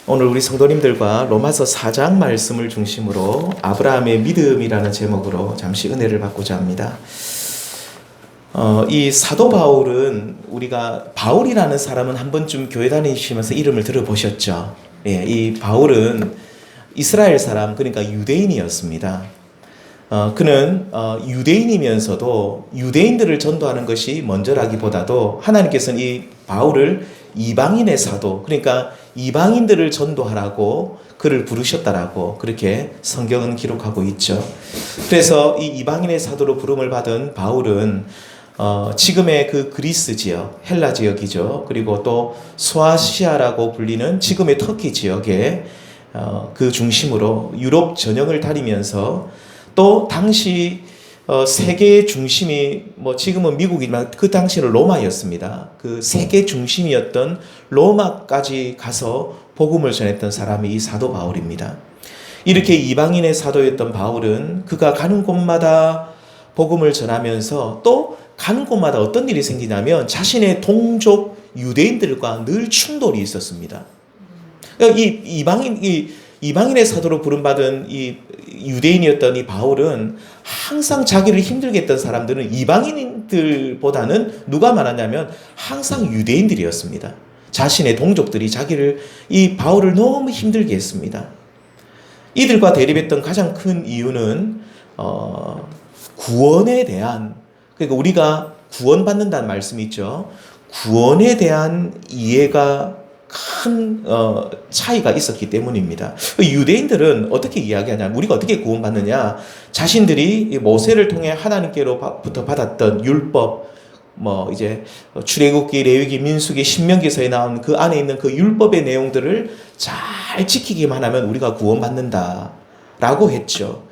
오늘 우리 성도님들과 로마서 4장 말씀을 중심으로 아브라함의 믿음이라는 제목으로 잠시 은혜를 받고자 합니다. 이 사도 바울은 우리가 바울이라는 사람은 한 번쯤 교회 다니시면서 이름을 들어보셨죠. 예, 이 바울은 이스라엘 사람, 그러니까 유대인이었습니다. 그는 유대인이면서도 유대인들을 전도하는 것이 먼저라기보다도 하나님께서는 이 바울을 이방인의 사도, 그러니까 이방인들을 전도하라고 그를 부르셨다라고 그렇게 성경은 기록하고 있죠. 그래서 이 이방인의 사도로 부름을 받은 바울은 지금의 그 그리스 지역, 헬라 지역이죠. 그리고 또 소아시아라고 불리는 지금의 터키 지역에 그 중심으로 유럽 전역을 다니면서 또 당시 세계의 중심이 지금은 미국이지만 그 당시는 로마였습니다. 그 세계 중심이었던 로마까지 가서 복음을 전했던 사람이 이 사도 바울입니다. 이렇게 이방인의 사도였던 바울은 그가 가는 곳마다 복음을 전하면서 또 가는 곳마다 어떤 일이 생기냐면 자신의 동족 유대인들과 늘 충돌이 있었습니다. 이 이방인의 사도로 부름받은 이 유대인이었던 이 바울은 항상 자기를 힘들게 했던 사람들은 이방인들보다는 누가 많았냐면 항상 유대인들이었습니다. 자신의 동족들이 이 바울을 너무 힘들게 했습니다. 이들과 대립했던 가장 큰 이유는 구원에 대한, 그러니까 우리가 구원받는다는 말씀이 있죠. 구원에 대한 이해가 큰 차이가 있었기 때문입니다. 유대인들은 어떻게 이야기하냐면, 우리가 어떻게 구원받느냐, 자신들이 모세를 통해 하나님께로부터 받았던 율법, 이제 출애굽기, 레위기, 민수기, 신명기서에 나온 그 안에 있는 그 율법의 내용들을 잘 지키기만 하면 우리가 구원받는다라고 했죠.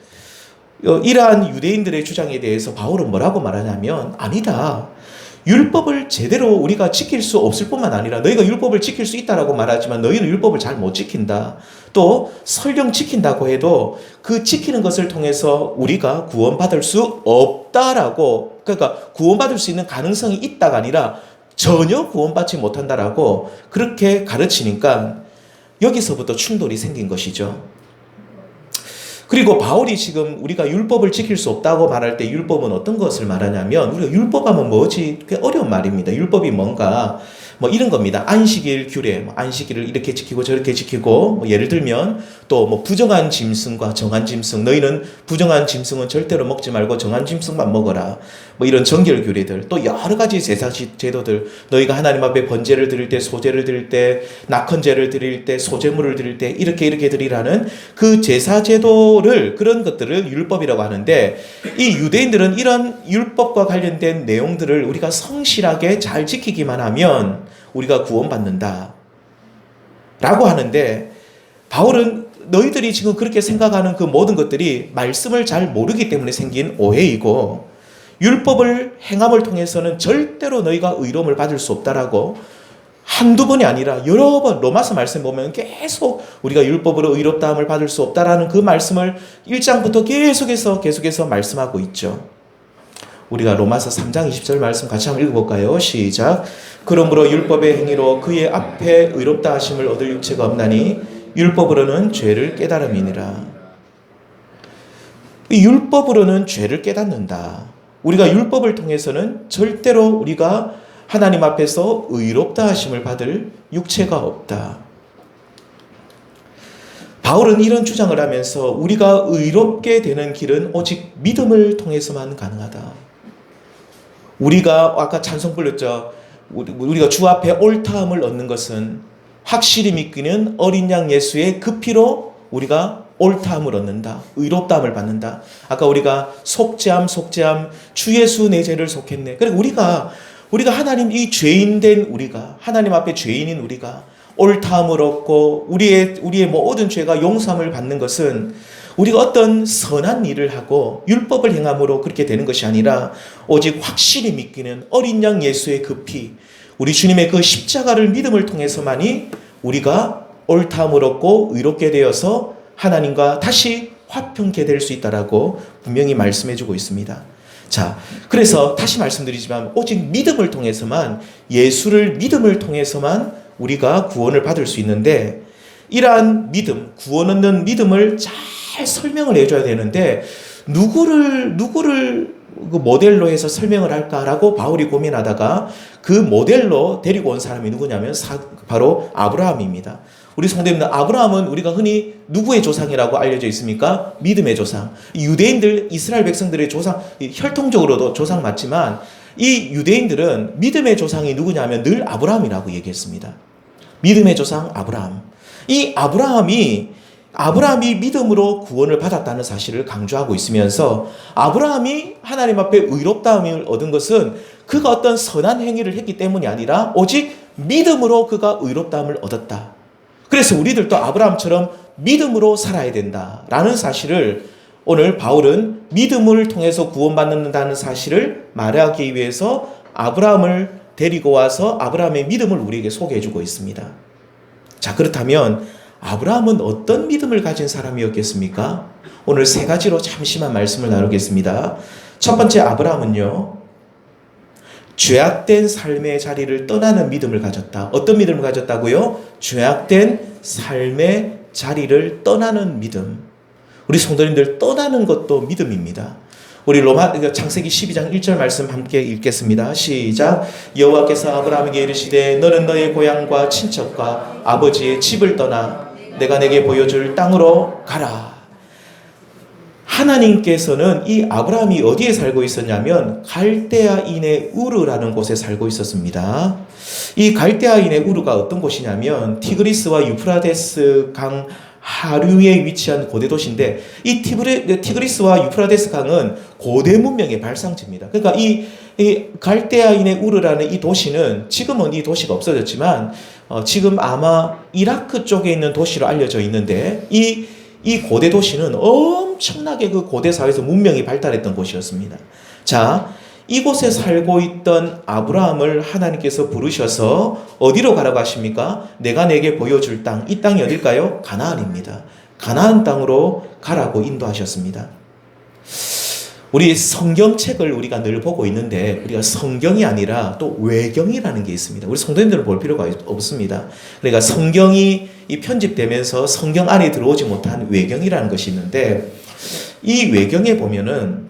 이러한 유대인들의 주장에 대해서 바울은 뭐라고 말하냐면, 아니다. 율법을 제대로 우리가 지킬 수 없을 뿐만 아니라 너희가 율법을 지킬 수 있다라고 말하지만 너희는 율법을 잘 못 지킨다. 또 설령 지킨다고 해도 그 지키는 것을 통해서 우리가 구원받을 수 없다라고, 그러니까 구원받을 수 있는 가능성이 있다가 아니라 전혀 구원받지 못한다라고 그렇게 가르치니까 여기서부터 충돌이 생긴 것이죠. 그리고 바울이 지금 우리가 율법을 지킬 수 없다고 말할 때 율법은 어떤 것을 말하냐면, 우리가 율법하면 뭐지? 꽤 어려운 말입니다. 율법이 뭔가 이런 겁니다. 안식일 규례, 안식일을 이렇게 지키고 저렇게 지키고, 예를 들면 또 부정한 짐승과 정한 짐승, 너희는 부정한 짐승은 절대로 먹지 말고 정한 짐승만 먹어라. 이런 정결 규례들, 또 여러 가지 제사 제도들, 너희가 하나님 앞에 번제를 드릴 때, 소제를 드릴 때, 낙헌제를 드릴 때, 소제물을 드릴 때 이렇게 드리라는 그 제사 제도를, 그런 것들을 율법이라고 하는데, 이 유대인들은 이런 율법과 관련된 내용들을 우리가 성실하게 잘 지키기만 하면 우리가 구원받는다 라고 하는데, 바울은 너희들이 지금 그렇게 생각하는 그 모든 것들이 말씀을 잘 모르기 때문에 생긴 오해이고, 율법을 행함을 통해서는 절대로 너희가 의로움을 받을 수 없다라고 한두 번이 아니라 여러 번 로마서 말씀 보면 계속 우리가 율법으로 의롭다함을 받을 수 없다라는 그 말씀을 1장부터 계속해서 말씀하고 있죠. 우리가 로마서 3장 20절 말씀 같이 한번 읽어볼까요? 시작. 그러므로 율법의 행위로 그의 앞에 의롭다 하심을 얻을 육체가 없나니 율법으로는 죄를 깨달음이니라. 이 율법으로는 죄를 깨닫는다. 우리가 율법을 통해서는 절대로 우리가 하나님 앞에서 의롭다 하심을 받을 육체가 없다. 바울은 이런 주장을 하면서 우리가 의롭게 되는 길은 오직 믿음을 통해서만 가능하다. 우리가 아까 찬송 불렀죠. 우리가 주 앞에 옳다함을 얻는 것은 확실히 믿기는 어린 양 예수의 그 피로 우리가 옳다함을 얻는다. 의롭다함을 받는다. 아까 우리가 속죄함 주 예수 내 죄를 속했네. 그리고 우리가 하나님 이 죄인된 우리가, 하나님 앞에 죄인인 우리가 옳다함을 얻고 우리의 모든 죄가 용서함을 받는 것은 우리가 어떤 선한 일을 하고 율법을 행함으로 그렇게 되는 것이 아니라 오직 확실히 믿기는 어린 양 예수의 그 피, 우리 주님의 그 십자가를 믿음을 통해서만이 우리가 옳다함을 얻고 의롭게 되어서 하나님과 다시 화평케 될 수 있다라고 분명히 말씀해주고 있습니다. 자, 그래서 다시 말씀드리지만 오직 믿음을 통해서만, 예수를 믿음을 통해서만 우리가 구원을 받을 수 있는데, 이러한 믿음, 구원 얻는 믿음을 잘 설명을 해줘야 되는데 누구를 그 모델로 해서 설명을 할까라고 바울이 고민하다가 그 모델로 데리고 온 사람이 누구냐면 바로 아브라함입니다. 우리 성도님들, 아브라함은 우리가 흔히 누구의 조상이라고 알려져 있습니까? 믿음의 조상. 유대인들, 이스라엘 백성들의 조상, 혈통적으로도 조상 맞지만 이 유대인들은 믿음의 조상이 누구냐면 늘 아브라함이라고 얘기했습니다. 믿음의 조상 아브라함. 이 아브라함이 믿음으로 구원을 받았다는 사실을 강조하고 있으면서 아브라함이 하나님 앞에 의롭다함을 얻은 것은 그가 어떤 선한 행위를 했기 때문이 아니라 오직 믿음으로 그가 의롭다함을 얻었다. 그래서 우리들도 아브라함처럼 믿음으로 살아야 된다라는 사실을 오늘 바울은 믿음을 통해서 구원받는다는 사실을 말하기 위해서 아브라함을 데리고 와서 아브라함의 믿음을 우리에게 소개해주고 있습니다. 자, 그렇다면 아브라함은 어떤 믿음을 가진 사람이었겠습니까? 오늘 세 가지로 잠시만 말씀을 나누겠습니다. 첫 번째, 아브라함은요, 죄악된 삶의 자리를 떠나는 믿음을 가졌다. 어떤 믿음을 가졌다고요? 죄악된 삶의 자리를 떠나는 믿음. 우리 성도님들, 떠나는 것도 믿음입니다. 우리 창세기 12장 1절 말씀 함께 읽겠습니다. 시작. 여호와께서 아브라함에게 이르시되 너는 너의 고향과 친척과 아버지의 집을 떠나 내가 내게 보여줄 땅으로 가라. 하나님께서는 이 아브라함이 어디에 살고 있었냐면 갈대아인의 우르라는 곳에 살고 있었습니다. 이 갈대아인의 우르가 어떤 곳이냐면 티그리스와 유프라데스 강 하류에 위치한 고대 도시인데 이 티그리스와 유프라데스 강은 고대 문명의 발상지입니다. 그러니까 이 갈대아인의 우르라는 이 도시는 지금은 이 도시가 없어졌지만 지금 아마 이라크 쪽에 있는 도시로 알려져 있는데 이 고대 도시는 엄청나게 그 고대 사회에서 문명이 발달했던 곳이었습니다. 자, 이곳에 살고 있던 아브라함을 하나님께서 부르셔서 어디로 가라고 하십니까? 내가 내게 보여줄 땅, 이 땅이 어딜까요? 가나안입니다. 가나안 땅으로 가라고 인도하셨습니다. 우리 성경책을 우리가 늘 보고 있는데 우리가 성경이 아니라 또 외경이라는 게 있습니다. 우리 성도님들을 볼 필요가 없습니다. 그러니까 성경이 편집되면서 성경 안에 들어오지 못한 외경이라는 것이 있는데 이 외경에 보면은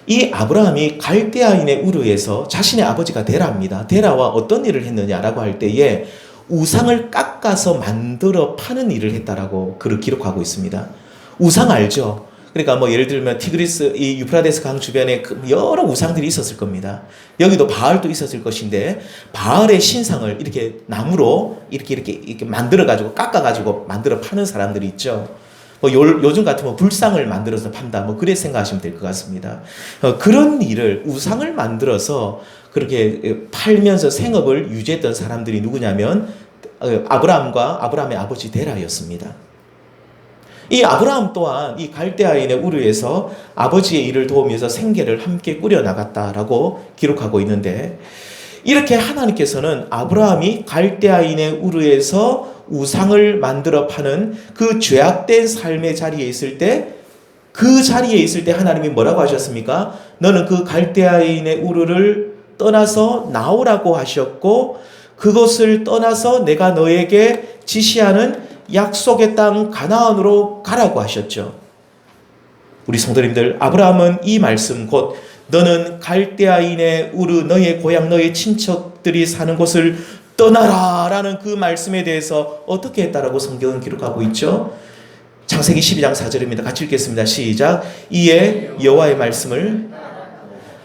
이 아브라함이 갈대아인의 우르에서 자신의 아버지가 데라입니다. 데라와 어떤 일을 했느냐라고 할 때에 우상을 깎아서 만들어 파는 일을 했다라고 글을 기록하고 있습니다. 우상 알죠? 그러니까 뭐 예를 들면 티그리스, 이 유프라데스 강 주변에 여러 우상들이 있었을 겁니다. 여기도 바알도 있었을 것인데 바알의 신상을 이렇게 나무로 이렇게 만들어 가지고 깎아 가지고 만들어 파는 사람들이 있죠. 뭐 요즘 같으면 불상을 만들어서 판다. 뭐 그래 생각하시면 될 것 같습니다. 그런 일을 우상을 만들어서 그렇게 팔면서 생업을 유지했던 사람들이 누구냐면 아브라함과 아브라함의 아버지 데라였습니다. 이 아브라함 또한 이 갈대아인의 우르에서 아버지의 일을 도우면서 생계를 함께 꾸려나갔다라고 기록하고 있는데 이렇게 하나님께서는 아브라함이 갈대아인의 우르에서 우상을 만들어 파는 그 죄악된 삶의 자리에 있을 때 그 자리에 있을 때 하나님이 뭐라고 하셨습니까? 너는 그 갈대아인의 우르를 떠나서 나오라고 하셨고 그것을 떠나서 내가 너에게 지시하는 약속의 땅 가나안으로 가라고 하셨죠. 우리 성도님들, 아브라함은 이 말씀 곧 너는 갈대아인의 우르 너의 고향 너의 친척들이 사는 곳을 떠나라 라는 그 말씀에 대해서 어떻게 했다라고 성경은 기록하고 있죠. 창세기 12장 4절입니다. 같이 읽겠습니다. 시작. 이에 여호와의 말씀을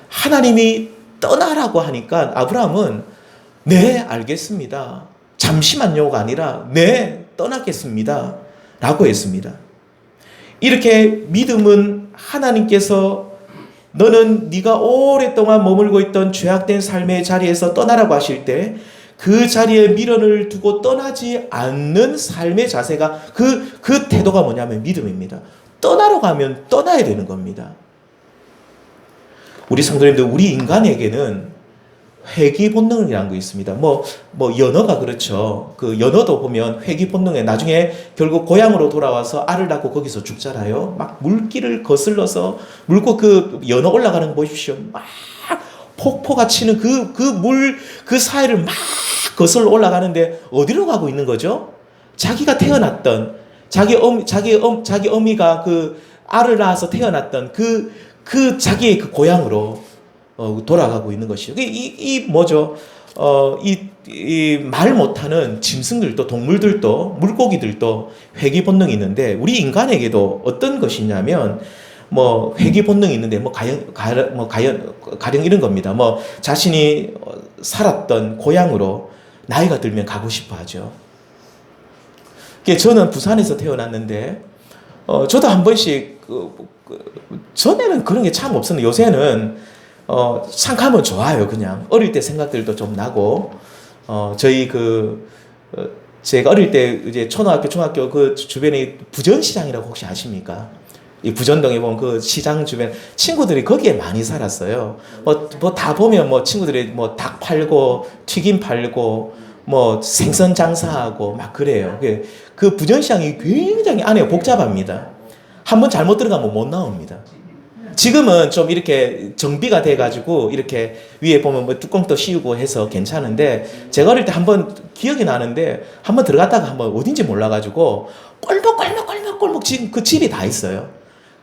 하나님이 떠나라고 하니까 아브라함은 네 알겠습니다. 잠시만요가 아니라 네 떠나겠습니다 라고 했습니다. 이렇게 믿음은 하나님께서 너는 네가 오랫동안 머물고 있던 죄악된 삶의 자리에서 떠나라고 하실 때 그 자리에 미련을 두고 떠나지 않는 삶의 자세가 그 태도가 뭐냐면 믿음입니다. 떠나러 가면 떠나야 되는 겁니다. 우리 성도님들, 우리 인간에게는 회귀 본능이라는 거 있습니다. 뭐 연어가 그렇죠. 그 연어도 보면 회귀 본능에 나중에 결국 고향으로 돌아와서 알을 낳고 거기서 죽잖아요. 막 물길을 거슬러서 물고 그 연어 올라가는 거 보십시오. 막 폭포가 치는 그 사이를 막 거슬러 올라가는데 어디로 가고 있는 거죠? 자기가 태어났던 자기 어미가 그 알을 낳아서 태어났던 그 자기의 그 고향으로 돌아가고 있는 것이죠. 이 뭐죠? 이 말 못하는 짐승들도 동물들도 물고기들도 회귀 본능이 있는데 우리 인간에게도 어떤 것이냐면 뭐 회귀 본능이 있는데 뭐 가령 이런 겁니다. 뭐 자신이 살았던 고향으로 나이가 들면 가고 싶어 하죠. 저는 부산에서 태어났는데 저도 한 번씩 전에는 그런 게 참 없었는데 요새는 참 가면 좋아요. 그냥 어릴 때 생각들도 좀 나고 저희 제가 어릴 때 이제 초등학교 중학교 그 주변에 부전시장이라고 혹시 아십니까? 이 부전동에 보면 그 시장 주변 친구들이 거기에 많이 살았어요. 뭐 다 보면 뭐 친구들이 뭐 닭 팔고 튀김 팔고 뭐 생선 장사하고 막 그래요. 그 부전시장이 굉장히 안에 복잡합니다. 한번 잘못 들어가면 못 나옵니다. 지금은 좀 이렇게 정비가 돼가지고 이렇게 위에 보면 뭐 뚜껑도 씌우고 해서 괜찮은데 제가 어릴 때 한번 기억이 나는데 한번 들어갔다가 한번 어딘지 몰라가지고 꼴목꼴목 지금 그 집이 다 있어요.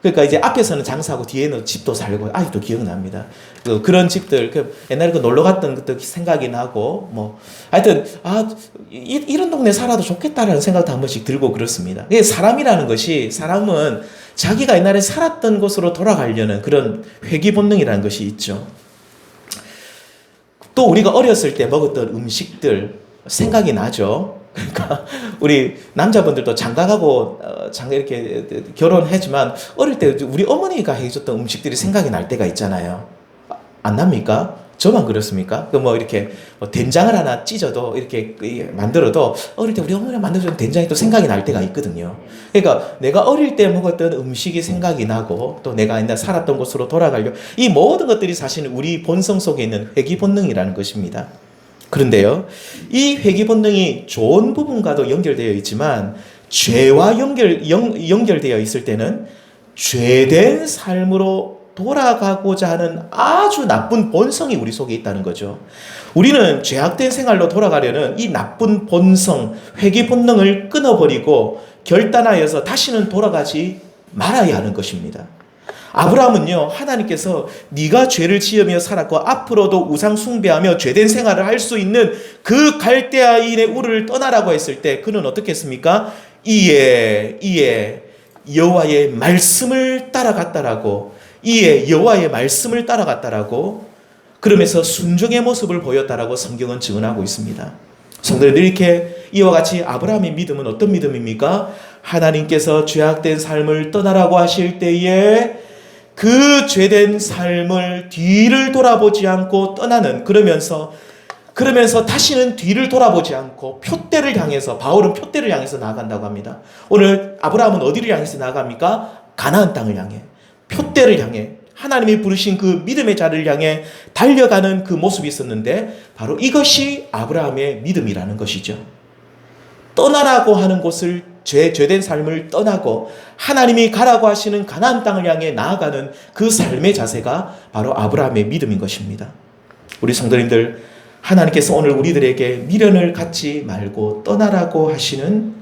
그러니까 이제 앞에서는 장사하고 뒤에는 집도 살고 아직도 기억납니다. 그런 집들 옛날에 놀러 갔던 것도 생각이 나고 뭐 하여튼 이런 동네 살아도 좋겠다라는 생각도 한 번씩 들고 그렇습니다. 사람이라는 것이 사람은 자기가 옛날에 살았던 곳으로 돌아가려는 그런 회귀 본능이라는 것이 있죠. 또 우리가 어렸을 때 먹었던 음식들 생각이 나죠. 그러니까 우리 남자분들도 장가가고 이렇게 결혼했지만 어릴 때 우리 어머니가 해줬던 음식들이 생각이 날 때가 있잖아요. 안 납니까? 저만 그렇습니까? 뭐 이렇게 된장을 하나 찢어도 이렇게 만들어도 어릴 때 우리 어머니가 만들어준 된장이 또 생각이 날 때가 있거든요. 그러니까 내가 어릴 때 먹었던 음식이 생각이 나고 또 내가 옛날 살았던 곳으로 돌아가려 이 모든 것들이 사실은 우리 본성 속에 있는 회귀 본능이라는 것입니다. 그런데요, 이 회귀 본능이 좋은 부분과도 연결되어 있지만 죄와 연결되어 있을 때는 죄된 삶으로 돌아가고자 하는 아주 나쁜 본성이 우리 속에 있다는 거죠. 우리는 죄악된 생활로 돌아가려는 이 나쁜 본성, 회귀 본능을 끊어버리고 결단하여서 다시는 돌아가지 말아야 하는 것입니다. 아브라함은요, 하나님께서 네가 죄를 지으며 살았고 앞으로도 우상 숭배하며 죄된 생활을 할 수 있는 그 갈대아인의 우르를 떠나라고 했을 때 그는 어떻게 했습니까? 이에 여호와의 말씀을 따라갔다라고 그러면서 순종의 모습을 보였다라고 성경은 증언하고 있습니다. 성도님들 이렇게 이와 같이 아브라함의 믿음은 어떤 믿음입니까? 하나님께서 죄악된 삶을 떠나라고 하실 때에 그 죄된 삶을 뒤를 돌아보지 않고 떠나는 그러면서 다시는 뒤를 돌아보지 않고 표대를 향해서 바울은 표대를 향해서 나아간다고 합니다. 오늘 아브라함은 어디를 향해서 나아갑니까? 가나안 땅을 향해 표대를 향해 하나님이 부르신 그 믿음의 자리를 향해 달려가는 그 모습이 있었는데 바로 이것이 아브라함의 믿음이라는 것이죠. 떠나라고 하는 곳을 죄된 삶을 떠나고 하나님이 가라고 하시는 가나안 땅을 향해 나아가는 그 삶의 자세가 바로 아브라함의 믿음인 것입니다. 우리 성도님들 하나님께서 오늘 우리들에게 미련을 갖지 말고 떠나라고 하시는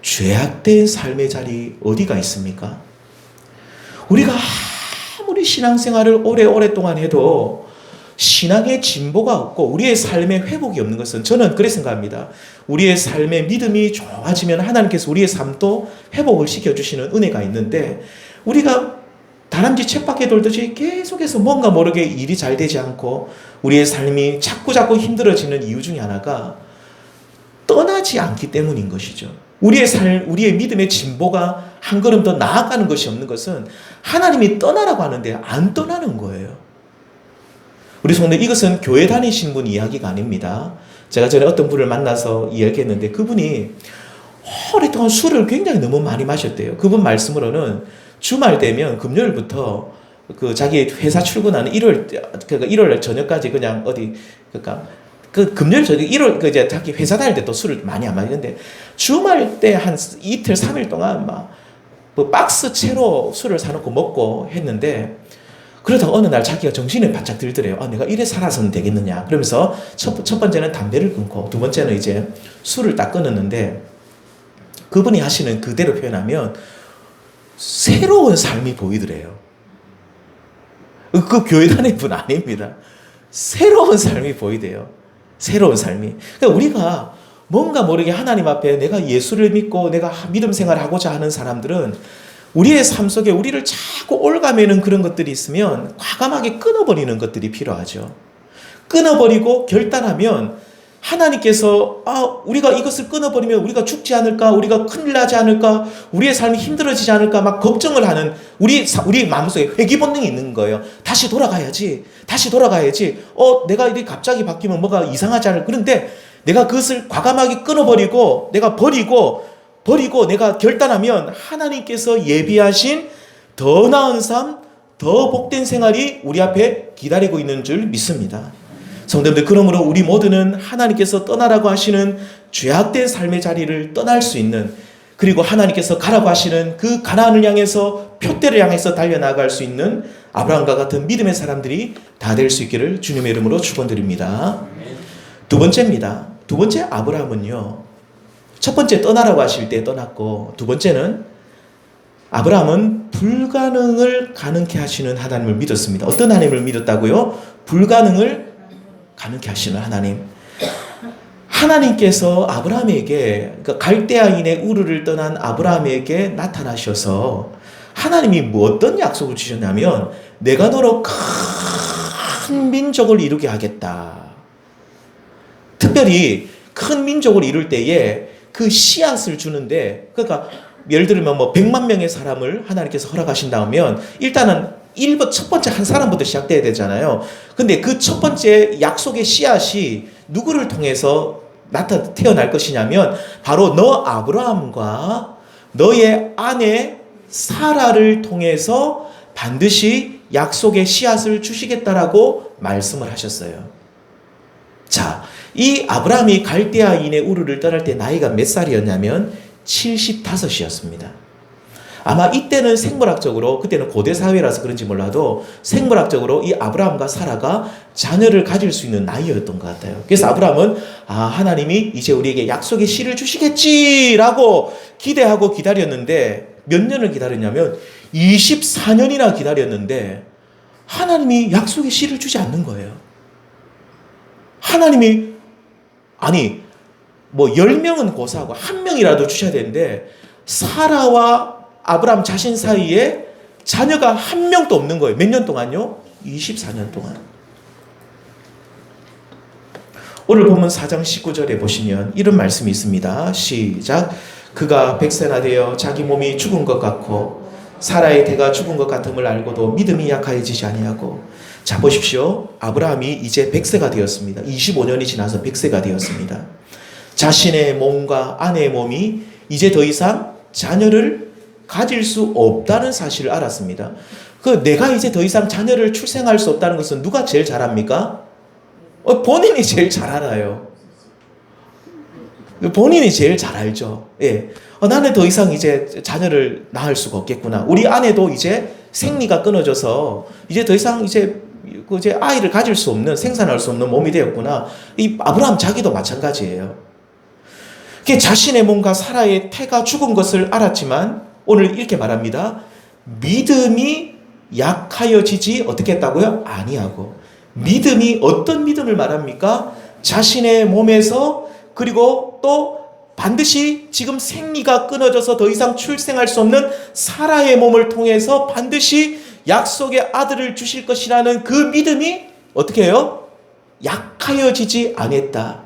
죄악된 삶의 자리 어디가 있습니까? 우리가 아무리 신앙생활을 오랫동안 해도 신앙의 진보가 없고 우리의 삶의 회복이 없는 것은 저는 그렇게 생각합니다. 우리의 삶의 믿음이 좋아지면 하나님께서 우리의 삶도 회복을 시켜주시는 은혜가 있는데 우리가 다람쥐 쳇바퀴 돌듯이 계속해서 뭔가 모르게 일이 잘 되지 않고 우리의 삶이 자꾸 힘들어지는 이유 중에 하나가 떠나지 않기 때문인 것이죠. 우리의 믿음의 진보가 한 걸음 더 나아가는 것이 없는 것은 하나님이 떠나라고 하는데 안 떠나는 거예요. 우리 성도님 이것은 교회 다니신 분 이야기가 아닙니다. 제가 전에 어떤 분을 만나서 이야기했는데 그분이 오랫동안 술을 굉장히 너무 많이 마셨대요. 그분 말씀으로는 주말 되면 금요일부터 그 자기 회사 출근하는 그러니까 1월 저녁까지 그냥 그 금요일 저녁 1월 이제 자기 회사 다닐 때 또 술을 많이 안 마시는데 주말 때 한 이틀 3일 동안 막 뭐 박스 채로 술을 사놓고 먹고 했는데 그러다가 어느 날 자기가 정신이 바짝 들더래요. 아, 내가 이래 살아서는 되겠느냐. 그러면서 첫 번째는 담배를 끊고 두 번째는 이제 술을 딱 끊었는데 그분이 하시는 그대로 표현하면 새로운 삶이 보이더래요. 그 교회 다니는 분 아닙니다. 새로운 삶이 보이대요. 새로운 삶이. 그러니까 우리가 뭔가 모르게 하나님 앞에 내가 예수를 믿고 내가 믿음 생활을 하고자 하는 사람들은 우리의 삶 속에 우리를 자꾸 올가매는 그런 것들이 있으면 과감하게 끊어버리는 것들이 필요하죠. 끊어버리고 결단하면 하나님께서 우리가 이것을 끊어버리면 우리가 죽지 않을까, 우리가 큰일 나지 않을까, 우리의 삶이 힘들어지지 않을까 막 걱정을 하는 우리 마음속에 회귀 본능이 있는 거예요. 다시 돌아가야지. 내가 이렇게 갑자기 바뀌면 뭐가 이상하지 않을. 그런데 내가 그것을 과감하게 끊어버리고 내가 버리고 내가 결단하면 하나님께서 예비하신 더 나은 삶, 더 복된 생활이 우리 앞에 기다리고 있는 줄 믿습니다. 성도님들, 그러므로 우리 모두는 하나님께서 떠나라고 하시는 죄악된 삶의 자리를 떠날 수 있는, 그리고 하나님께서 가라고 하시는 그 가나안을 향해서 표대를 향해서 달려나갈 수 있는 아브라함과 같은 믿음의 사람들이 다 될 수 있기를 주님의 이름으로 축원드립니다. 두 번째입니다. 두 번째 아브라함은요, 첫 번째 떠나라고 하실 때 떠났고, 두 번째는 아브라함은 불가능을 가능케 하시는 하나님을 믿었습니다. 어떤 하나님을 믿었다고요? 불가능을 가능케 하시는 하나님. 하나님께서 아브라함에게, 그러니까 갈대아인의 우르를 떠난 아브라함에게 나타나셔서 하나님이 뭐 어떤 약속을 주셨냐면, 내가 너로 큰 민족을 이루게 하겠다. 특별히 큰 민족을 이룰 때에 그 씨앗을 주는데, 그러니까 예를 들면 100만 명의 사람을 하나님께서 허락하신다면 일단은 첫 번째 한 사람부터 시작돼야 되잖아요. 근데 그 첫 번째 약속의 씨앗이 누구를 통해서 태어날 것이냐면 바로 너 아브라함과 너의 아내 사라를 통해서 반드시 약속의 씨앗을 주시겠다라고 말씀을 하셨어요. 자, 이 아브라함이 갈대아인의 우르를 떠날 때 나이가 몇 살이었냐면 75이었습니다. 아마 이때는 생물학적으로, 그때는 고대 사회라서 그런지 몰라도 생물학적으로 이 아브라함과 사라가 자녀를 가질 수 있는 나이였던 것 같아요. 그래서 아브라함은 하나님이 이제 우리에게 약속의 씨를 주시겠지라고 기대하고 기다렸는데, 몇 년을 기다렸냐면 24년이나 기다렸는데 하나님이 약속의 씨를 주지 않는 거예요. 하나님이 10명은 고사하고 1명이라도 주셔야 되는데 사라와 아브라함 자신 사이에 자녀가 1명도 없는 거예요. 몇 년 동안요? 24년 동안. 오늘 본문 4장 19절에 보시면 이런 말씀이 있습니다. 시작. 그가 100세나 되어 자기 몸이 죽은 것 같고 사라의 대가 죽은 것 같음을 알고도 믿음이 약하여지지 아니하고. 자, 보십시오. 아브라함이 이제 100세가 되었습니다. 25년이 지나서 100세가 되었습니다. 자신의 몸과 아내의 몸이 이제 더 이상 자녀를 가질 수 없다는 사실을 알았습니다. 내가 이제 더 이상 자녀를 출생할 수 없다는 것은 누가 제일 잘 압니까? 본인이 제일 잘 알아요. 본인이 제일 잘 알죠. 예. 나는 더 이상 이제 자녀를 낳을 수가 없겠구나. 우리 아내도 이제 생리가 끊어져서 이제 더 이상 이제 아이를 가질 수 없는, 생산할 수 없는 몸이 되었구나. 이 아브라함 자기도 마찬가지예요. 자신의 몸과 사라의 태가 죽은 것을 알았지만 오늘 이렇게 말합니다. 믿음이 약하여지지 어떻게 했다고요? 아니하고. 믿음이 어떤 믿음을 말합니까? 자신의 몸에서, 그리고 또 반드시 지금 생리가 끊어져서 더 이상 출생할 수 없는 사라의 몸을 통해서 반드시 약속의 아들을 주실 것이라는 그 믿음이 어떻게 해요? 약하여지지 아니했다.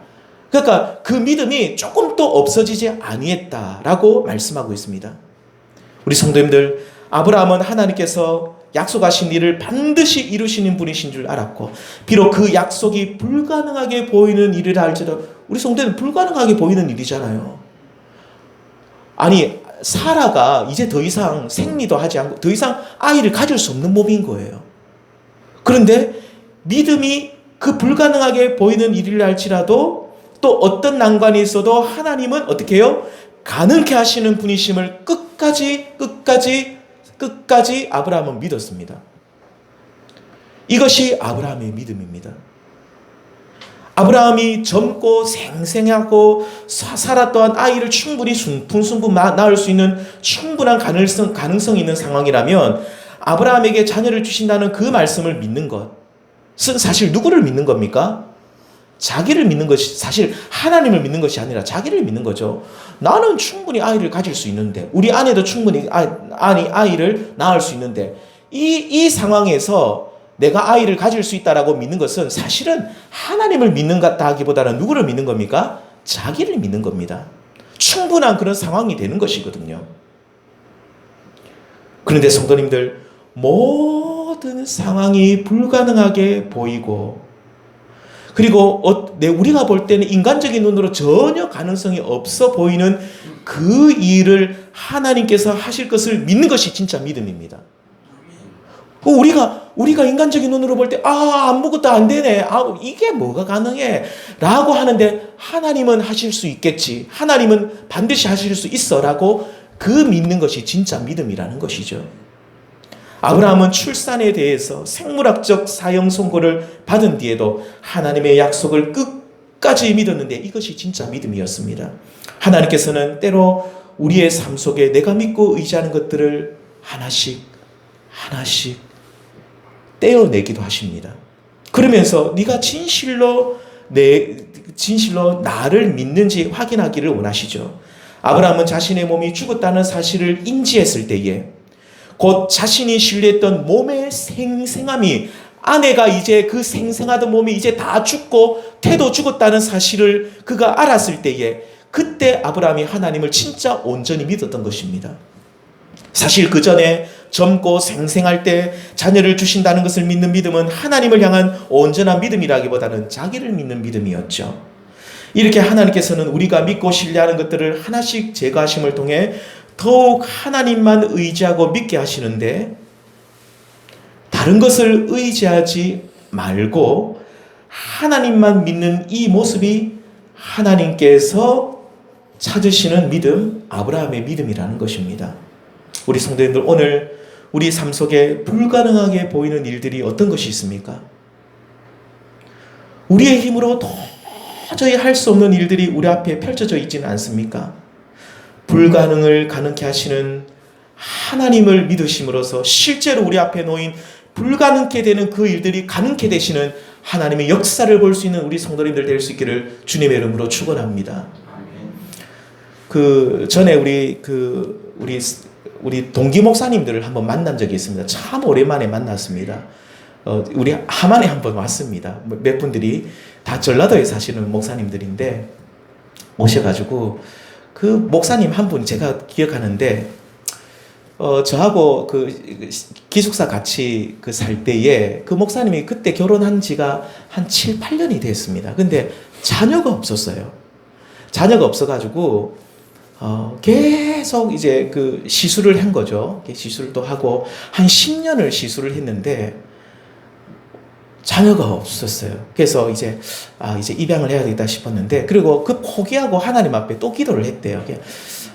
그러니까 그 믿음이 조금도 없어지지 아니했다라고 말씀하고 있습니다. 우리 성도님들, 아브라함은 하나님께서 약속하신 일을 반드시 이루시는 분이신 줄 알았고, 비록 그 약속이 불가능하게 보이는 일이라 할지라도, 우리 성도는 불가능하게 보이는 일이잖아요. 사라가 이제 더 이상 생리도 하지 않고 더 이상 아이를 가질 수 없는 몸인 거예요. 그런데 믿음이 그 불가능하게 보이는 일이라 할지라도 또 어떤 난관이 있어도 하나님은 어떻게 해요? 가능케 하시는 분이심을 끝까지 아브라함은 믿었습니다. 이것이 아브라함의 믿음입니다. 아브라함이 젊고 생생하고 사라 또한 아이를 충분히 순풍순풍 낳을 수 있는 충분한 가능성이 있는 상황이라면 아브라함에게 자녀를 주신다는 그 말씀을 믿는 것은 사실 누구를 믿는 겁니까? 자기를 믿는 것이, 사실 하나님을 믿는 것이 아니라 자기를 믿는 거죠. 나는 충분히 아이를 가질 수 있는데, 우리 아내도 충분히 아이를 낳을 수 있는데, 이 상황에서 내가 아이를 가질 수 있다라고 믿는 것은 사실은 하나님을 믿는 것 같다 하기보다는 누구를 믿는 겁니까? 자기를 믿는 겁니다. 충분한 그런 상황이 되는 것이거든요. 그런데 성도님들, 모든 상황이 불가능하게 보이고, 그리고 우리가 볼 때는 인간적인 눈으로 전혀 가능성이 없어 보이는 그 일을 하나님께서 하실 것을 믿는 것이 진짜 믿음입니다. 우리가 인간적인 눈으로 볼 때, 아무것도 안 되네. 이게 뭐가 가능해? 라고 하는데, 하나님은 하실 수 있겠지. 하나님은 반드시 하실 수 있어. 라고 그 믿는 것이 진짜 믿음이라는 것이죠. 아브라함은 출산에 대해서 생물학적 사형 선고를 받은 뒤에도 하나님의 약속을 끝까지 믿었는데 이것이 진짜 믿음이었습니다. 하나님께서는 때로 우리의 삶 속에 내가 믿고 의지하는 것들을 하나씩 떼어내기도 하십니다. 그러면서 네가 진실로 나를 믿는지 확인하기를 원하시죠. 아브라함은 자신의 몸이 죽었다는 사실을 인지했을 때에 곧 자신이 신뢰했던 몸의 생생함이, 아내가 이제 그 생생하던 몸이 이제 다 죽고 태도 죽었다는 사실을 그가 알았을 때에 그때 아브라함이 하나님을 진짜 온전히 믿었던 것입니다. 사실 그 전에 젊고 생생할 때 자녀를 주신다는 것을 믿는 믿음은 하나님을 향한 온전한 믿음이라기보다는 자기를 믿는 믿음이었죠. 이렇게 하나님께서는 우리가 믿고 신뢰하는 것들을 하나씩 제거하심을 통해 더욱 하나님만 의지하고 믿게 하시는데, 다른 것을 의지하지 말고 하나님만 믿는 이 모습이 하나님께서 찾으시는 믿음, 아브라함의 믿음이라는 것입니다. 우리 성도님들, 오늘 우리 삶 속에 불가능하게 보이는 일들이 어떤 것이 있습니까? 우리의 힘으로 도저히 할 수 없는 일들이 우리 앞에 펼쳐져 있지는 않습니까? 불가능을 가능케 하시는 하나님을 믿으심으로써 실제로 우리 앞에 놓인 불가능케 되는 그 일들이 가능케 되시는 하나님의 역사를 볼 수 있는 우리 성도님들 될 수 있기를 주님의 이름으로 축원합니다. 그 전에 우리 동기 목사님들을 한번 만난 적이 있습니다. 참 오랜만에 만났습니다. 우리 하만에 한번 왔습니다. 몇 분들이 다 전라도에 사시는 목사님들인데 오셔가지고 그 목사님 한 분 제가 기억하는데 저하고 그 기숙사 같이 살 때에 그 목사님이 그때 결혼한 지가 한 7, 8년이 됐습니다. 근데 자녀가 없었어요. 자녀가 없어가지고 계속 이제 그 시술을 한 거죠. 시술도 하고 한 10년을 시술을 했는데 자녀가 없었어요. 그래서 이제 입양을 해야 되겠다 싶었는데, 그리고 그 포기하고 하나님 앞에 또 기도를 했대요.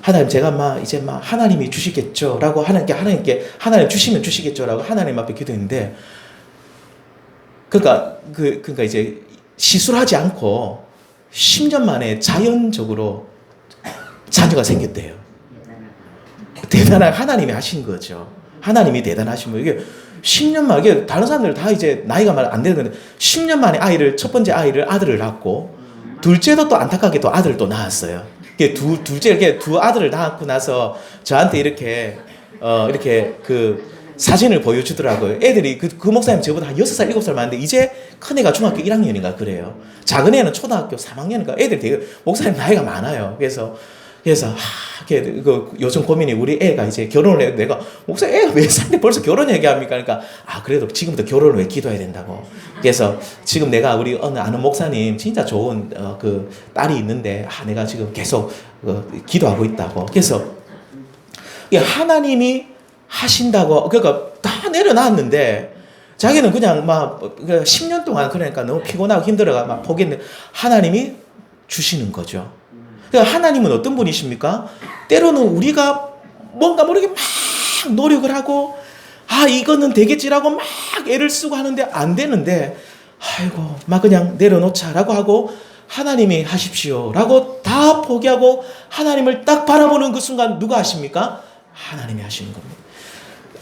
하나님, 제가 이제 하나님이 주시겠죠라고 하나님께 하나님 주시면 주시겠죠라고 하나님 앞에 기도했는데, 그러니까 이제 시술하지 않고 10년 만에 자연적으로 자녀가 생겼대요. 대단한 하나님이 하신 거죠. 하나님이 대단하신 거예요. 이게 10년 만에, 다른 사람들 다 이제 나이가 말 안 되는데 10년 만에 첫 번째 아들을 낳고, 둘째도 또 안타깝게 또 아들을 또 낳았어요. 둘째 두 아들을 낳고 나서 저한테 이렇게 그 사진을 보여주더라고요. 애들이 그 목사님 저보다 한 6살, 7살 많은데 이제 큰애가 중학교 1학년인가 그래요. 작은 애는 초등학교 3학년인가. 애들 되게 목사님 나이가 많아요. 그래서 요즘 고민이, 우리 애가 이제 결혼을 해도 내가, 목사님 애가 몇 살인데 벌써 결혼 얘기합니까? 그러니까 그래도 지금부터 결혼을 왜 기도해야 된다고. 그래서 지금 내가 우리 아는 목사님 진짜 좋은 그 딸이 있는데 내가 지금 계속 기도하고 있다고. 그래서 하나님이 하신다고, 그러니까 다 내려놨는데 자기는 그냥 10년 동안 그러니까 너무 피곤하고 힘들어가 포기했는데 하나님이 주시는 거죠. 그러니까 하나님은 어떤 분이십니까? 때로는 우리가 뭔가 모르게 막 노력을 하고 이거는 되겠지라고 막 애를 쓰고 하는데 안 되는데, 아이고, 막 그냥 내려놓자라고 하고, 하나님이 하십시오라고 다 포기하고 하나님을 딱 바라보는 그 순간 누가 하십니까? 하나님이 하시는 겁니다.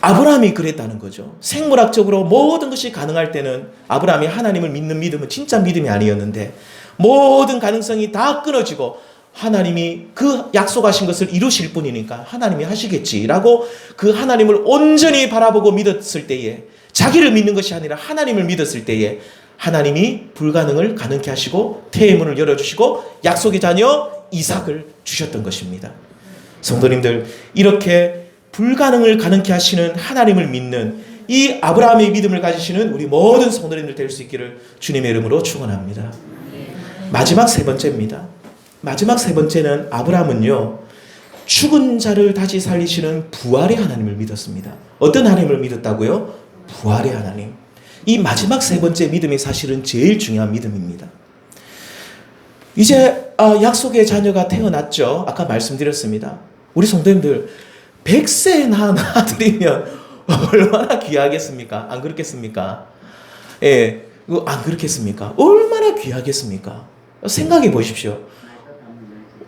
아브라함이 그랬다는 거죠. 생물학적으로 모든 것이 가능할 때는 아브라함이 하나님을 믿는 믿음은 진짜 믿음이 아니었는데, 모든 가능성이 다 끊어지고 하나님이 그 약속하신 것을 이루실 분이니까 하나님이 하시겠지라고 그 하나님을 온전히 바라보고 믿었을 때에, 자기를 믿는 것이 아니라 하나님을 믿었을 때에 하나님이 불가능을 가능케 하시고 태의 문을 열어주시고 약속의 자녀 이삭을 주셨던 것입니다. 성도님들, 이렇게 불가능을 가능케 하시는 하나님을 믿는 이 아브라함의 믿음을 가지시는 우리 모든 성도님들 될 수 있기를 주님의 이름으로 축원합니다. 마지막 세 번째입니다. 마지막 세 번째는 아브라함은요, 죽은 자를 다시 살리시는 부활의 하나님을 믿었습니다. 어떤 하나님을 믿었다고요? 부활의 하나님. 이 마지막 세 번째 믿음이 사실은 제일 중요한 믿음입니다. 이제 약속의 자녀가 태어났죠. 아까 말씀드렸습니다. 우리 성도님들, 100세 낳은 아들이면 얼마나 귀하겠습니까? 안 그렇겠습니까? 예, 안 그렇겠습니까? 얼마나 귀하겠습니까? 생각해 보십시오.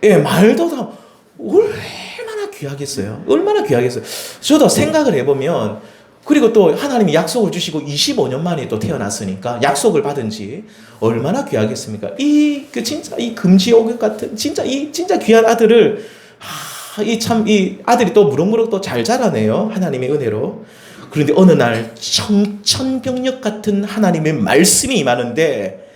예, 말도 다 얼마나 귀하겠어요. 얼마나 귀하겠어요. 저도 생각을 해보면, 그리고 또 하나님이 약속을 주시고 25년 만에 또 태어났으니까 약속을 받은 지 얼마나 귀하겠습니까? 진짜 이 금지옥 같은 진짜 귀한 아들을, 이 아들이 또 무럭무럭 또 잘 자라네요. 하나님의 은혜로. 그런데 어느 날 청천벽력 같은 하나님의 말씀이 임하는데,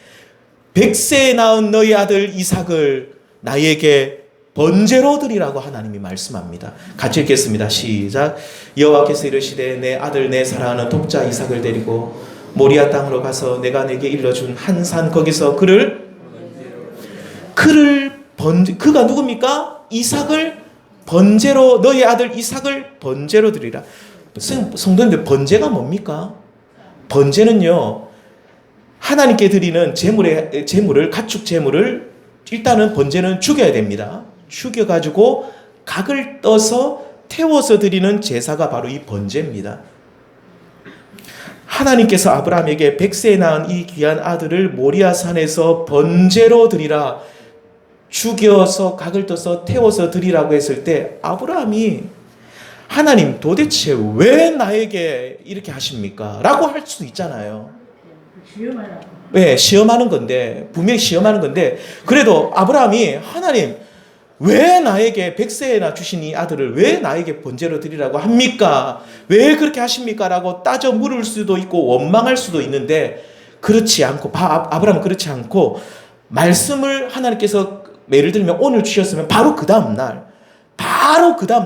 100세에 낳은 너희 아들 이삭을 나에게 번제로 드리라고 하나님이 말씀합니다. 같이 읽겠습니다. 시작. 여호와께서 이르시되 내 아들 내 사랑하는 독자 이삭을 데리고 모리아 땅으로 가서 내가 내게 일러준 한 산 거기서 그가 누굽니까? 이삭을 번제로, 너희 아들 이삭을 번제로 드리라. 성도님들, 번제가 뭡니까? 번제는요, 하나님께 드리는 제물을, 가축 제물을 일단은 번제는 죽여야 됩니다. 죽여가지고 각을 떠서 태워서 드리는 제사가 바로 이 번제입니다. 하나님께서 아브라함에게 100세에 낳은 이 귀한 아들을 모리아산에서 번제로 드리라, 죽여서 각을 떠서 태워서 드리라고 했을 때, 아브라함이 하나님 도대체 왜 나에게 이렇게 하십니까? 라고 할 수도 있잖아요. 네, 시험하는 건데, 분명히 시험하는 건데, 그래도 아브라함이 하나님 왜 나에게 100세나 주신 이 아들을 왜 나에게 번제로 드리라고 합니까? 왜 그렇게 하십니까? 라고 따져 물을 수도 있고 원망할 수도 있는데, 그렇지 않고, 아브라함은 그렇지 않고, 말씀을 하나님께서 예를 들면 오늘 주셨으면 바로 그 다음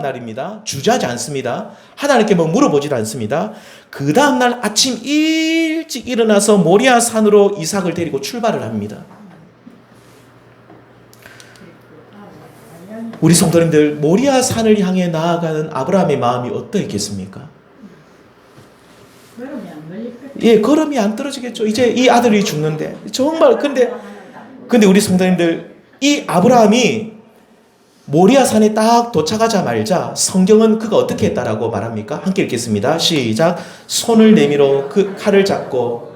날입니다. 주저하지 않습니다. 하나님께 뭐 물어보지도 않습니다. 그 다음 날 아침 일찍 일어나서 모리아 산으로 이삭을 데리고 출발을 합니다. 우리 성도님들, 모리아 산을 향해 나아가는 아브라함의 마음이 어떠했겠습니까? 예, 걸음이 안 떨어지겠죠. 이제 이 아들이 죽는데 정말 근데 우리 성도님들, 이 아브라함이 모리아 산에 딱 도착하자마자 성경은 그가 어떻게 했다라고 말합니까? 함께 읽겠습니다. 시작. 손을 내밀어 그 칼을 잡고,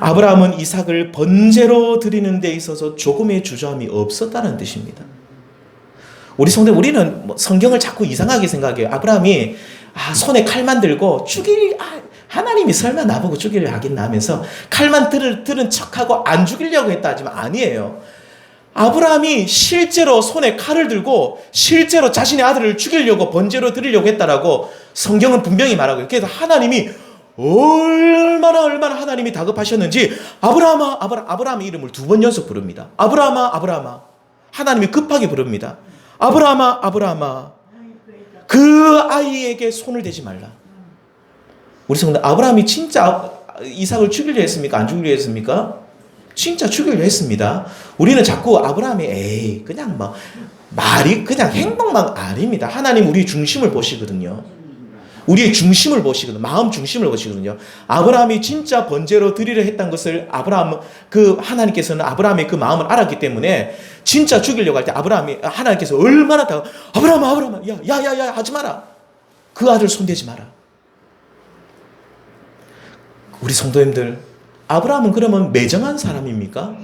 아브라함은 이삭을 번제로 드리는 데 있어서 조금의 주저함이 없었다는 뜻입니다. 우리 성도, 우리는 성경을 자꾸 이상하게 생각해요. 아브라함이 손에 칼만 들고 하나님이 설마 나보고 죽이려 하겠나 하면서 칼만 들은 척하고 안 죽이려고 했다 하지만 아니에요. 아브라함이 실제로 손에 칼을 들고 실제로 자신의 아들을 죽이려고 번제로 드리려고 했다라고 성경은 분명히 말하고 있어요. 그래서 하나님이 얼마나 하나님이 다급하셨는지 아브라함의 이름을 2번 연속 부릅니다. 아브라함아. 하나님이 급하게 부릅니다. 아브라함아. 그 아이에게 손을 대지 말라. 우리 성도, 아브라함이 진짜 이삭을 죽이려 했습니까? 안 죽이려 했습니까? 진짜 죽이려 했습니다. 우리는 자꾸 아브라함이 그냥 말이 그냥 행동만 아닙니다. 하나님 우리 중심을 보시거든요. 우리의 중심을 보시거든요. 마음 중심을 보시거든요. 아브라함이 진짜 번제로 드리려 했던 것을 하나님께서는 아브라함의 그 마음을 알았기 때문에 진짜 죽이려고 할 때 하나님께서 얼마나 아브라함아, 야, 하지 마라. 그 아들 손대지 마라. 우리 성도님들, 아브라함은 그러면 매정한 사람입니까?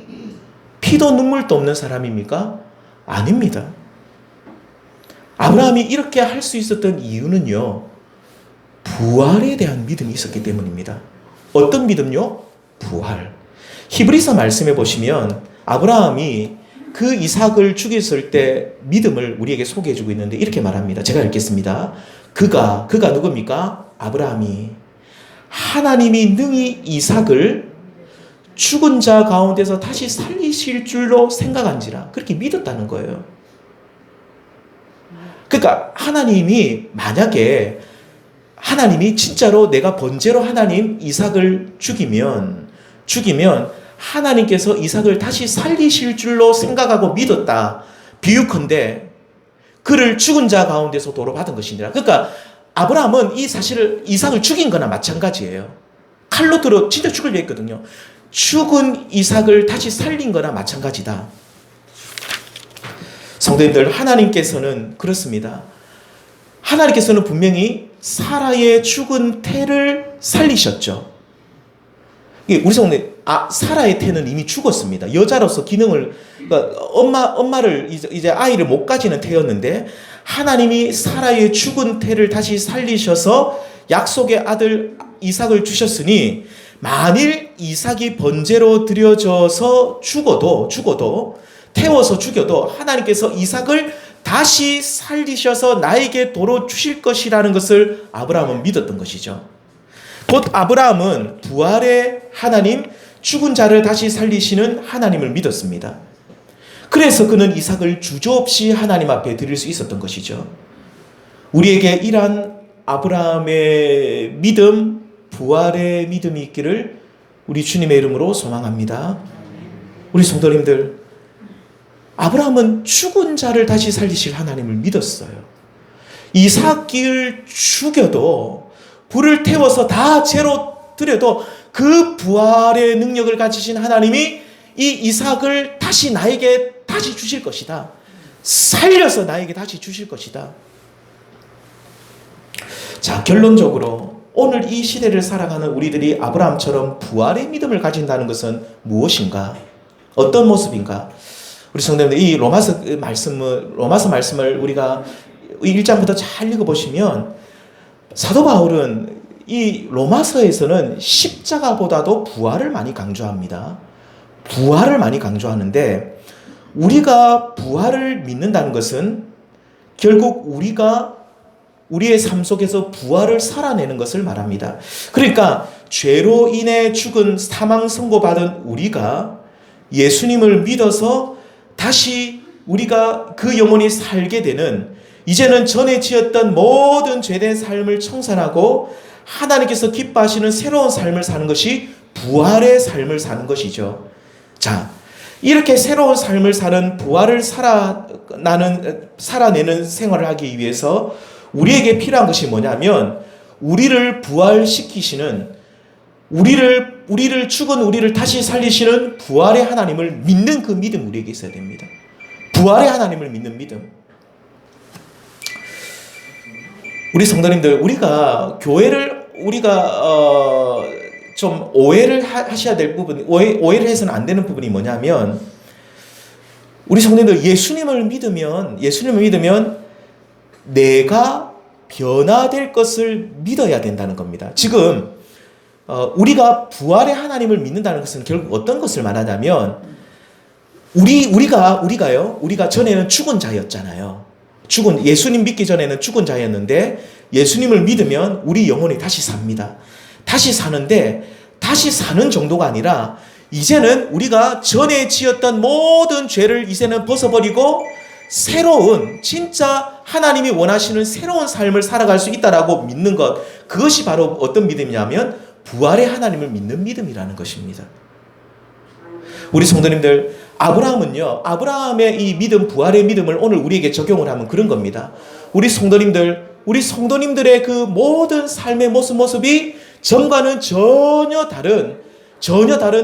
피도 눈물도 없는 사람입니까? 아닙니다. 아브라함이 이렇게 할 수 있었던 이유는요, 부활에 대한 믿음이 있었기 때문입니다. 어떤 믿음요? 부활. 히브리서 말씀해 보시면 아브라함이 그 이삭을 죽였을 때 믿음을 우리에게 소개해 주고 있는데 이렇게 말합니다. 제가 읽겠습니다. 그가 누굽니까? 아브라함이 하나님이 능히 이삭을 죽은 자 가운데서 다시 살리실 줄로 생각한지라 그렇게 믿었다는 거예요. 그러니까 하나님이 만약에 하나님이 진짜로 내가 번제로 하나님 이삭을 죽이면 하나님께서 이삭을 다시 살리실 줄로 생각하고 믿었다. 비유컨대 그를 죽은 자 가운데서 도로 받은 것이니라. 그러니까 아브라함은 이 사실을 이삭을 죽인 거나 마찬가지예요. 칼로 들어 진짜 죽을 했거든요. 죽은 이삭을 다시 살린 거나 마찬가지다. 성도님들, 하나님께서는 그렇습니다. 하나님께서는 분명히 사라의 죽은 태를 살리셨죠. 우리 성도님, 사라의 태는 이미 죽었습니다. 여자로서 기능을, 그러니까 엄마를 이제 아이를 못 가지는 태였는데 하나님이 사라의 죽은 태를 다시 살리셔서 약속의 아들 이삭을 주셨으니 만일 이삭이 번제로 드려져서 죽어도 태워서 죽여도 하나님께서 이삭을 다시 살리셔서 나에게 도로 주실 것이라는 것을 아브라함은 믿었던 것이죠. 곧 아브라함은 부활의 하나님, 죽은 자를 다시 살리시는 하나님을 믿었습니다. 그래서 그는 이삭을 주저없이 하나님 앞에 드릴 수 있었던 것이죠. 우리에게 이러한 아브라함의 믿음, 부활의 믿음이 있기를 우리 주님의 이름으로 소망합니다. 우리 성도님들, 아브라함은 죽은 자를 다시 살리실 하나님을 믿었어요. 이삭을 죽여도 불을 태워서 다 죄로 드려도 그 부활의 능력을 가지신 하나님이 이 이삭을 다시 나에게 다시 주실 것이다. 살려서 나에게 다시 주실 것이다. 자, 결론적으로 오늘 이 시대를 살아가는 우리들이 아브라함처럼 부활의 믿음을 가진다는 것은 무엇인가? 어떤 모습인가? 우리 성도님들, 이 로마서 말씀을 우리가 1장부터 잘 읽어보시면 사도 바울은 이 로마서에서는 십자가보다도 부활을 많이 강조합니다. 부활을 많이 강조하는데 우리가 부활을 믿는다는 것은 결국 우리가 우리의 삶 속에서 부활을 살아내는 것을 말합니다. 그러니까 죄로 인해 죽은 사망 선고받은 우리가 예수님을 믿어서 다시 우리가 그 영혼이 살게 되는, 이제는 전에 지었던 모든 죄된 삶을 청산하고 하나님께서 기뻐하시는 새로운 삶을 사는 것이 부활의 삶을 사는 것이죠. 자, 이렇게 새로운 삶을 사는 부활을 살아내는 생활을 하기 위해서 우리에게 필요한 것이 뭐냐면 우리를 부활시키시는, 우리를 죽은 우리를 다시 살리시는 부활의 하나님을 믿는 그 믿음 우리에게 있어야 됩니다. 부활의 하나님을 믿는 믿음. 우리 성도님들, 우리가 좀 오해를 하셔야 될 부분, 오해를 해서는 안 되는 부분이 뭐냐면 우리 성도님들 예수님을 믿으면 내가 변화될 것을 믿어야 된다는 겁니다. 지금 우리가 부활의 하나님을 믿는다는 것은 결국 어떤 것을 말하냐면 우리가 전에는 죽은 자였잖아요. 예수님 믿기 전에는 죽은 자였는데 예수님을 믿으면 우리 영혼이 다시 삽니다. 다시 사는데 다시 사는 정도가 아니라 이제는 우리가 전에 지었던 모든 죄를 이제는 벗어버리고 새로운, 진짜 하나님이 원하시는 새로운 삶을 살아갈 수 있다라고 믿는 것, 그것이 바로 어떤 믿음이냐면 부활의 하나님을 믿는 믿음이라는 것입니다. 우리 성도님들, 아브라함의 이 믿음, 부활의 믿음을 오늘 우리에게 적용을 하면 그런 겁니다. 우리 성도님들의 그 모든 삶의 모습이 전과는 전혀 다른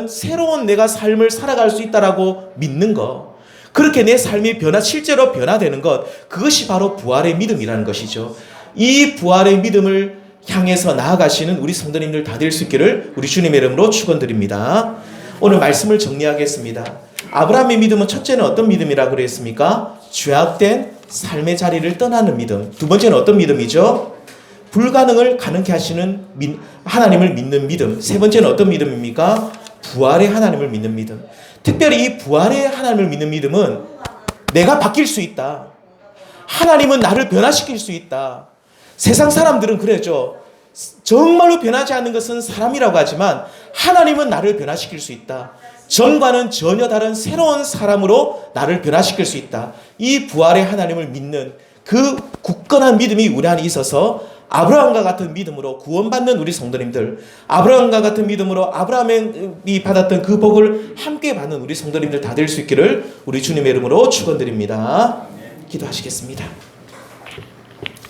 새로운 내가 삶을 살아갈 수 있다라고 믿는 것, 그렇게 내 삶이 실제로 변화되는 것, 그것이 바로 부활의 믿음이라는 것이죠. 이 부활의 믿음을 향해서 나아가시는 우리 성도님들 다 될 수 있기를 우리 주님의 이름으로 축원드립니다. 오늘 말씀을 정리하겠습니다. 아브라함의 믿음은 첫째는 어떤 믿음이라고 그랬습니까? 죄악된 삶의 자리를 떠나는 믿음. 두 번째는 어떤 믿음이죠? 불가능을 가능케 하시는 하나님을 믿는 믿음. 세 번째는 어떤 믿음입니까? 부활의 하나님을 믿는 믿음. 특별히 이 부활의 하나님을 믿는 믿음은 내가 바뀔 수 있다. 하나님은 나를 변화시킬 수 있다. 세상 사람들은 그러죠. 정말로 변하지 않는 것은 사람이라고 하지만 하나님은 나를 변화시킬 수 있다. 전과는 전혀 다른 새로운 사람으로 나를 변화시킬 수 있다. 이 부활의 하나님을 믿는 그 굳건한 믿음이 우리 안에 있어서 아브라함과 같은 믿음으로 구원받는 우리 성도님들, 아브라함과 같은 믿음으로 아브라함이 받았던 그 복을 함께 받는 우리 성도님들 다 될 수 있기를 우리 주님의 이름으로 축원드립니다. 기도하시겠습니다.